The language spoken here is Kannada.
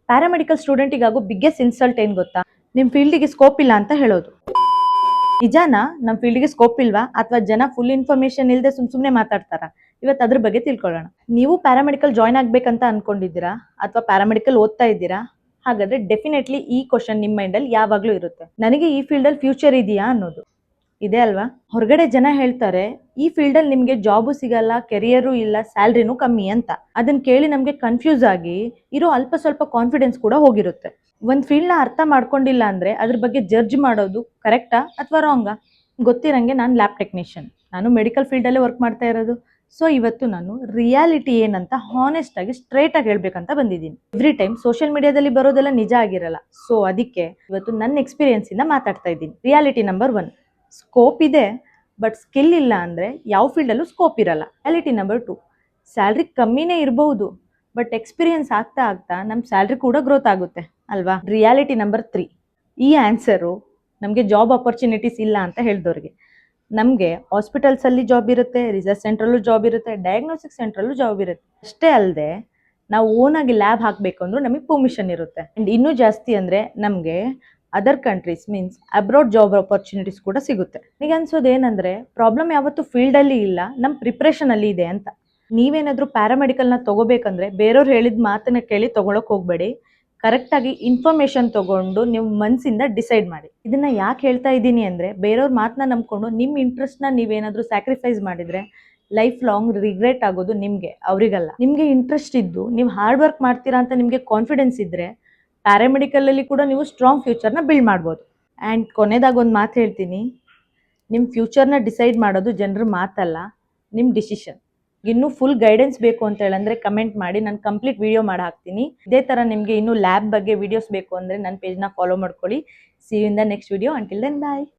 ಪ್ಯಾರಾಮೆಡಿಕಲ್ ಸ್ಟೂಡೆಂಟಿಗಾಗೋ ಬಿಗ್ಗೆಸ್ಟ್ ಇನ್ಸಲ್ಟ್ ಏನು ಗೊತ್ತಾ? ನಿಮ್ಮ ಫೀಲ್ಡಿಗೆ ಸ್ಕೋಪ್ ಇಲ್ಲ ಅಂತ ಹೇಳೋದು. ನಿಜಾನಾ? ನಮ್ಮ ಫೀಲ್ಡಿಗೆ ಸ್ಕೋಪ್ ಇಲ್ವಾ ಅಥವಾ ಜನ ಫುಲ್ ಇನ್ಫಾರ್ಮೇಶನ್ ಇಲ್ಲದೆ ಸುಮ್ಮನೆ ಮಾತಾಡ್ತಾರಾ? ಇವತ್ತು ಅದ್ರ ಬಗ್ಗೆ ತಿಳ್ಕೊಳ್ಳೋಣ. ನೀವು ಪ್ಯಾರಾಮೆಡಿಕಲ್ ಜಾಯ್ನ್ ಆಗ್ಬೇಕಂತ ಅನ್ಕೊಂಡಿದ್ದೀರಾ ಅಥವಾ ಪ್ಯಾರಾಮೆಡಿಕಲ್ ಓದ್ತಾ ಇದ್ದೀರಾ? ಹಾಗಾದ್ರೆ ಡೆಫಿನೆಟ್ಲಿ ಈ ಕ್ವಶನ್ ನಿಮ್ಮ ಮೈಂಡಲ್ಲಿ ಯಾವಾಗಲೂ ಇರುತ್ತೆ, ನನಗೆ ಈ ಫೀಲ್ಡಲ್ಲಿ ಫ್ಯೂಚರ್ ಇದೆಯಾ ಅನ್ನೋದು. ಇದೆ ಅಲ್ವಾ? ಹೊರಗಡೆ ಜನ ಹೇಳ್ತಾರೆ ಈ ಫೀಲ್ಡಲ್ಲಿ ನಿಮಗೆ ಜಾಬು ಸಿಗಲ್ಲ, ಕೆರಿಯರು ಇಲ್ಲ, ಸ್ಯಾಲ್ರಿನೂ ಕಮ್ಮಿ ಅಂತ. ಅದನ್ನ ಕೇಳಿ ನಮಗೆ ಕನ್ಫ್ಯೂಸ್ ಆಗಿ ಇರೋ ಅಲ್ಪ ಸ್ವಲ್ಪ ಕಾನ್ಫಿಡೆನ್ಸ್ ಕೂಡ ಹೋಗಿರುತ್ತೆ. ಒಂದು ಫೀಲ್ಡ್ನ ಅರ್ಥ ಮಾಡ್ಕೊಂಡಿಲ್ಲ ಅಂದ್ರೆ ಅದ್ರ ಬಗ್ಗೆ ಜಡ್ಜ್ ಮಾಡೋದು ಕರೆಕ್ಟಾ ಅಥವಾ ರಾಂಗಾ? ಗೊತ್ತಿರಂಗೆ ನಾನು ಲ್ಯಾಬ್ ಟೆಕ್ನಿಷಿಯನ್, ನಾನು ಮೆಡಿಕಲ್ ಫೀಲ್ಡಲ್ಲೇ ವರ್ಕ್ ಮಾಡ್ತಾ ಇರೋದು. ಸೊ ಇವತ್ತು ನಾನು ರಿಯಾಲಿಟಿ ಏನಂತ ಹಾನೆಸ್ಟ್ ಆಗಿ ಸ್ಟ್ರೇಟ್ ಆಗಿ ಹೇಳ್ಬೇಕಂತ ಬಂದಿದ್ದೀನಿ. ಎವ್ರಿ ಟೈಮ್ ಸೋಷಿಯಲ್ ಮೀಡಿಯಾದಲ್ಲಿ ಬರೋದೆಲ್ಲ ನಿಜ ಆಗಿರಲ್ಲ. ಸೊ ಅದಕ್ಕೆ ಇವತ್ತು ನನ್ನ ಎಕ್ಸ್ಪೀರಿಯನ್ಸ್ ಇಂದ ಮಾತಾಡ್ತಾ ಇದ್ದೀನಿ. ರಿಯಾಲಿಟಿ ನಂಬರ್ 1, ಸ್ಕೋಪ್ ಇದೆ ಬಟ್ ಸ್ಕಿಲ್ ಇಲ್ಲ ಅಂದರೆ ಯಾವ ಫೀಲ್ಡಲ್ಲೂ ಸ್ಕೋಪ್ ಇರಲ್ಲ. ರಿಯಾಲಿಟಿ ನಂಬರ್ 2, ಸ್ಯಾಲ್ರಿ ಕಮ್ಮಿನೇ ಇರಬಹುದು ಬಟ್ ಎಕ್ಸ್ಪೀರಿಯನ್ಸ್ ಆಗ್ತಾ ಆಗ್ತಾ ನಮ್ಮ ಸ್ಯಾಲ್ರಿ ಕೂಡ ಗ್ರೋತ್ ಆಗುತ್ತೆ ಅಲ್ವಾ? ರಿಯಾಲಿಟಿ ನಂಬರ್ 3, ಈ ಆನ್ಸರು ನಮಗೆ ಜಾಬ್ ಆಪರ್ಚುನಿಟೀಸ್ ಇಲ್ಲ ಅಂತ ಹೇಳಿದವ್ರಿಗೆ. ನಮಗೆ ಹಾಸ್ಪಿಟಲ್ಸಲ್ಲಿ ಜಾಬ್ ಇರುತ್ತೆ, ರಿಸರ್ಚ್ ಸೆಂಟ್ರಲ್ಲೂ ಜಾಬ್ ಇರುತ್ತೆ, ಡಯಾಗ್ನೋಸ್ಟಿಕ್ ಸೆಂಟ್ರಲ್ಲೂ ಜಾಬ್ ಇರುತ್ತೆ. ಅಷ್ಟೇ ಅಲ್ಲದೆ ನಾವು ಓನಾಗಿ ಲ್ಯಾಬ್ ಹಾಕಬೇಕು ಅಂದ್ರೂ ನಮಗೆ ಪರ್ಮಿಷನ್ ಇರುತ್ತೆ. ಆ್ಯಂಡ್ ಇನ್ನೂ ಜಾಸ್ತಿ ಅಂದರೆ ನಮಗೆ other countries means abroad job opportunities ಕೂಡ ಸಿಗುತ್ತೆ. ನನಗೆ ಅನ್ಸೋದು ಏನಂದರೆ ಪ್ರಾಬ್ಲಮ್ ಯಾವತ್ತೂ ಫೀಲ್ಡಲ್ಲಿ ಇಲ್ಲ, ನಮ್ಮ ಪ್ರಿಪ್ರೇಷನಲ್ಲಿ ಇದೆ ಅಂತ. ನೀವೇನಾದರೂ ಪ್ಯಾರಾಮೆಡಿಕಲ್ನ ತೊಗೋಬೇಕಂದ್ರೆ ಬೇರೆಯವ್ರು ಹೇಳಿದ ಮಾತನ್ನ ಕೇಳಿ ತೊಗೊಳಕ್ಕೆ ಹೋಗಬೇಡಿ. ಕರೆಕ್ಟಾಗಿ ಇನ್ಫಾರ್ಮೇಷನ್ ತೊಗೊಂಡು ನೀವು ಮನಸ್ಸಿಂದ ಡಿಸೈಡ್ ಮಾಡಿ. ಇದನ್ನು ಯಾಕೆ ಹೇಳ್ತಾ ಇದ್ದೀನಿ ಅಂದರೆ ಬೇರೆಯವ್ರ ಮಾತನ್ನ ನಂಬ್ಕೊಂಡು ನಿಮ್ಮ ಇಂಟ್ರೆಸ್ಟ್ನ ನೀವೇನಾದರೂ ಸ್ಯಾಕ್ರಿಫೈಸ್ ಮಾಡಿದರೆ ಲೈಫ್ ಲಾಂಗ್ ರಿಗ್ರೆಟ್ ಆಗೋದು ನಿಮಗೆ, ಅವರಿಗಲ್ಲ. ನಿಮಗೆ ಇಂಟ್ರೆಸ್ಟ್ ಇದ್ದು ನೀವು ಹಾರ್ಡ್ ವರ್ಕ್ ಮಾಡ್ತೀರಾ ಅಂತ ನಿಮಗೆ ಕಾನ್ಫಿಡೆನ್ಸ್ ಇದ್ದರೆ ಪ್ಯಾರಾಮೆಡಿಕಲಲ್ಲಿ ಕೂಡ ನೀವು ಸ್ಟ್ರಾಂಗ್ ಫ್ಯೂಚರ್ನ ಬಿಲ್ಡ್ ಮಾಡ್ಬೋದು. ಆ್ಯಂಡ್ ಕೊನೆಯದಾಗಿ ಒಂದು ಮಾತು ಹೇಳ್ತೀನಿ, ನಿಮ್ಮ ಫ್ಯೂಚರ್ನ ಡಿಸೈಡ್ ಮಾಡೋದು ಜನರ ಮಾತಲ್ಲ, ನಿಮ್ಮ ಡಿಸಿಷನ್. ಇನ್ನೂ ಫುಲ್ ಗೈಡೆನ್ಸ್ ಬೇಕು ಅಂತ ಹೇಳಂದರೆ ಕಮೆಂಟ್ ಮಾಡಿ, ನಾನು ಕಂಪ್ಲೀಟ್ ವಿಡಿಯೋ ಮಾಡಿ ಹಾಕ್ತೀನಿ. ಇದೇ ಥರ ನಿಮಗೆ ಇನ್ನೂ ಲ್ಯಾಬ್ ಬಗ್ಗೆ ವಿಡಿಯೋಸ್ ಬೇಕು ಅಂದರೆ ನನ್ನ ಪೇಜ್ನ ಫಾಲೋ ಮಾಡ್ಕೊಳ್ಳಿ. See you in the next video. Until then bye.